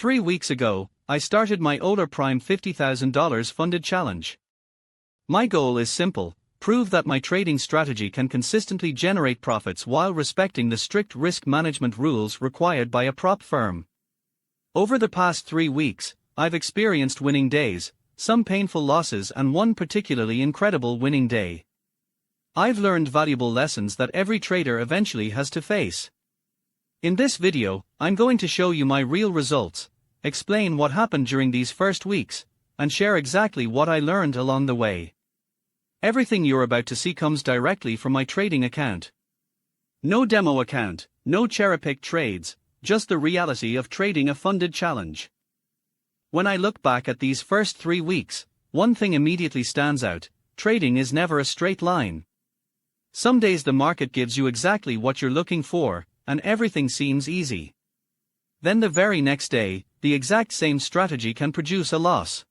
3 weeks ago, I started my Hola Prime $50,000 funded challenge. My goal is simple: prove that my trading strategy can consistently generate profits while respecting the strict risk management rules required by a prop firm. Over the past 3 weeks, I've experienced winning days, some painful losses, and one particularly incredible winning day. I've learned valuable lessons that every trader eventually has to face. In this video, I'm going to show you my real results, explain what happened during these first weeks, and share exactly what I learned along the way. Everything you're about to see comes directly from my trading account. No demo account, no cherry-picked trades, just the reality of trading a funded challenge. When I look back at these first 3 weeks, one thing immediately stands out: trading is never a straight line. Some days the market gives you exactly what you're looking for, and everything seems easy. Then the very next day, the exact same strategy can produce a loss.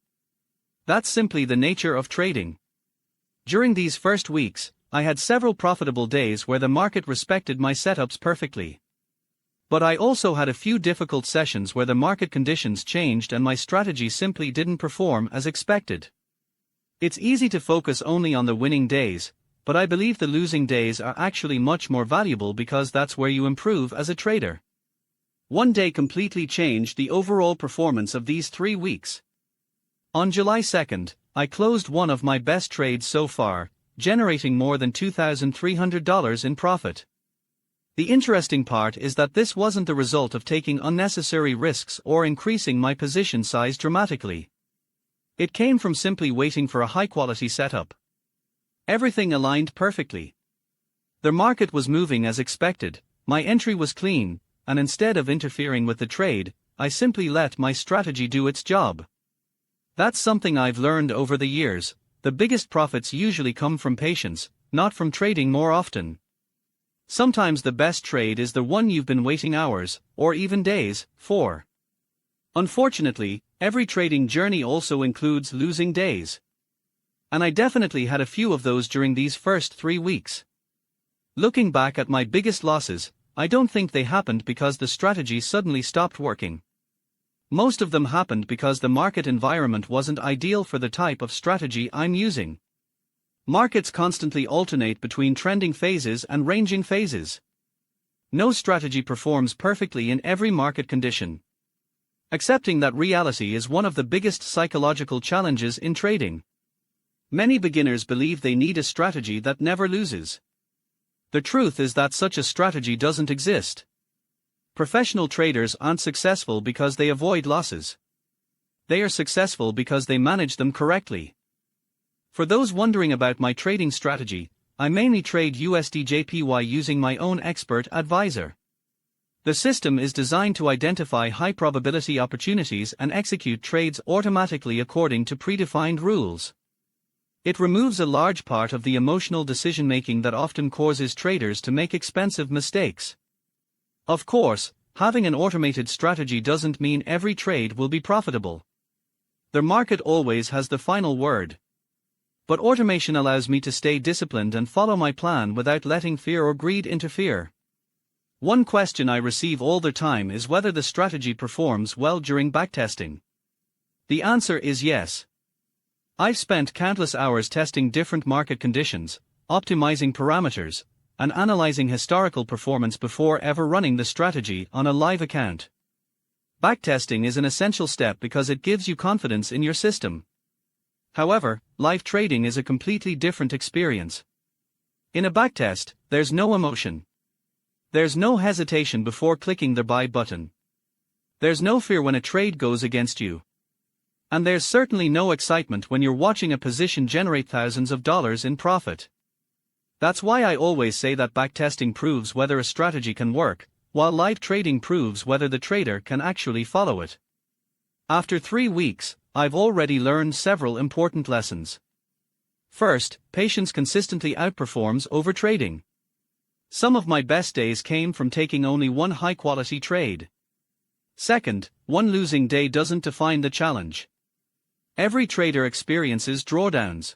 That's simply the nature of trading. During these first weeks, I had several profitable days where the market respected my setups perfectly. But I also had a few difficult sessions where the market conditions changed and my strategy simply didn't perform as expected. It's easy to focus only on the winning days, but I believe the losing days are actually much more valuable because that's where you improve as a trader. One day completely changed the overall performance of these 3 weeks. On July 2nd, I closed one of my best trades so far, generating more than $2,300 in profit. The interesting part is that this wasn't the result of taking unnecessary risks or increasing my position size dramatically. It came from simply waiting for a high-quality setup. Everything aligned perfectly. The market was moving as expected, my entry was clean, and instead of interfering with the trade, I simply let my strategy do its job. That's something I've learned over the years: the biggest profits usually come from patience, not from trading more often. Sometimes the best trade is the one you've been waiting hours, or even days, for. Unfortunately, every trading journey also includes losing days. And I definitely had a few of those during these first 3 weeks. Looking back at my biggest losses, I don't think they happened because the strategy suddenly stopped working. Most of them happened because the market environment wasn't ideal for the type of strategy I'm using. Markets constantly alternate between trending phases and ranging phases. No strategy performs perfectly in every market condition. Accepting that reality is one of the biggest psychological challenges in trading. Many beginners believe they need a strategy that never loses. The truth is that such a strategy doesn't exist. Professional traders aren't successful because they avoid losses. They are successful because they manage them correctly. For those wondering about my trading strategy, I mainly trade USDJPY using my own expert advisor. The system is designed to identify high-probability opportunities and execute trades automatically according to predefined rules. It removes a large part of the emotional decision-making that often causes traders to make expensive mistakes. Of course, having an automated strategy doesn't mean every trade will be profitable. The market always has the final word. But automation allows me to stay disciplined and follow my plan without letting fear or greed interfere. One question I receive all the time is whether the strategy performs well during backtesting. The answer is yes. I've spent countless hours testing different market conditions, optimizing parameters, and analyzing historical performance before ever running the strategy on a live account. Backtesting is an essential step because it gives you confidence in your system. However, live trading is a completely different experience. In a backtest, there's no emotion. There's no hesitation before clicking the buy button. There's no fear when a trade goes against you. And there's certainly no excitement when you're watching a position generate thousands of dollars in profit. That's why I always say that backtesting proves whether a strategy can work, while live trading proves whether the trader can actually follow it. After 3 weeks, I've already learned several important lessons. First, patience consistently outperforms overtrading. Some of my best days came from taking only one high-quality trade. Second, one losing day doesn't define the challenge. Every trader experiences drawdowns.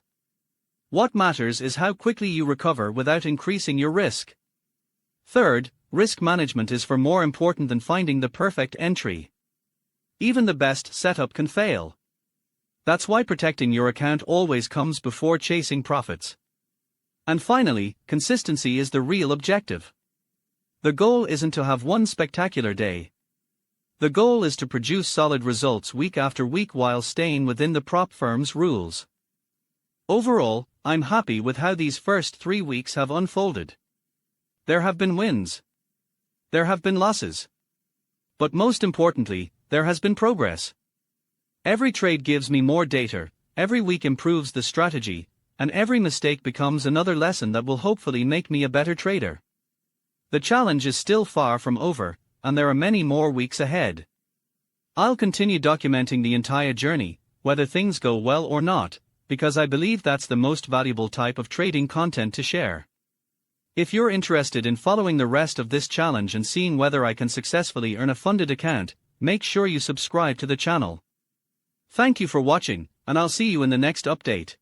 What matters is how quickly you recover without increasing your risk. Third, risk management is far more important than finding the perfect entry. Even the best setup can fail. That's why protecting your account always comes before chasing profits. And finally, consistency is the real objective. The goal isn't to have one spectacular day. The goal is to produce solid results week after week while staying within the prop firm's rules. Overall, I'm happy with how these first 3 weeks have unfolded. There have been wins. There have been losses. But most importantly, there has been progress. Every trade gives me more data, every week improves the strategy, and every mistake becomes another lesson that will hopefully make me a better trader. The challenge is still far from over, and there are many more weeks ahead. I'll continue documenting the entire journey, whether things go well or not, because I believe that's the most valuable type of trading content to share. If you're interested in following the rest of this challenge and seeing whether I can successfully earn a funded account, make sure you subscribe to the channel. Thank you for watching, and I'll see you in the next update.